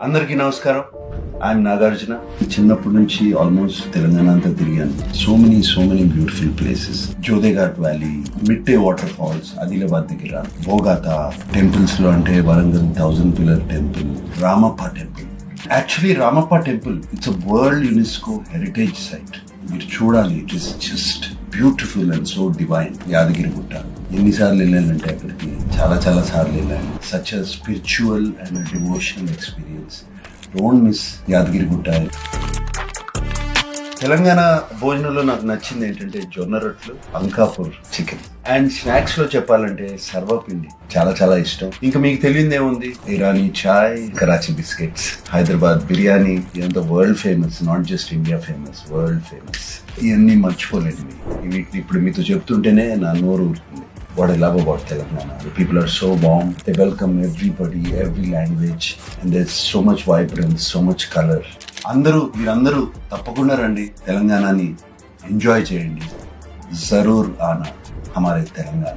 అందరికీ నమస్కారం. ఐఎమ్ నాగార్జున. చిన్నప్పటి నుంచి ఆల్మోస్ట్ తెలంగాణ అంతా తిరిగాను. So many beautiful places. Jodeghat valley, Mitte water falls, Adilabad దగ్గర బోగాతా టెంపుల్స్ లో అంటే Warangal 1000 pillar temple, Ramappa temple. Actually Ramappa temple it's a world UNESCO heritage site. మీరు చూడాలి. It is just beautiful and so divine. Yadagiri Gutta ఎన్నిసార్లు వెళ్ళానంటే అక్కడికి చాలా సార్లు వెళ్ళాను. Such a spiritual and devotional experience. Don't miss Yadagiri Gutta. Telangana భోజనంలో నాకు నచ్చింది ఏంటంటే జొన్న రొట్టెలు, అంకాపూర్ చికెన్. అండ్ స్నాక్స్ లో చెప్పాలంటే సర్వపిండి చాలా ఇష్టం. ఇంకా మీకు తెలియదు ఏముంది, ఇరానీ చాయ్, కరాచీ బిస్కెట్స్, హైదరాబాద్ బిర్యానీ, ఇదంతా world famous. Not just India famous, world famous. ఇవన్నీ మర్చిపోలేండి. వీటిని ఇప్పుడు మీతో చెప్తుంటేనే నా నోరు ఊరుతుంది. What I love about Telangana, the people are so warm. They welcome everybody, every language, and there's so much vibrance, so much color. మీరందరూ తప్పకుండా రండి, తెలంగాణని ఎంజాయ్ చేయండి. జరూర్ ఆనా హమారే తెలంగాణ.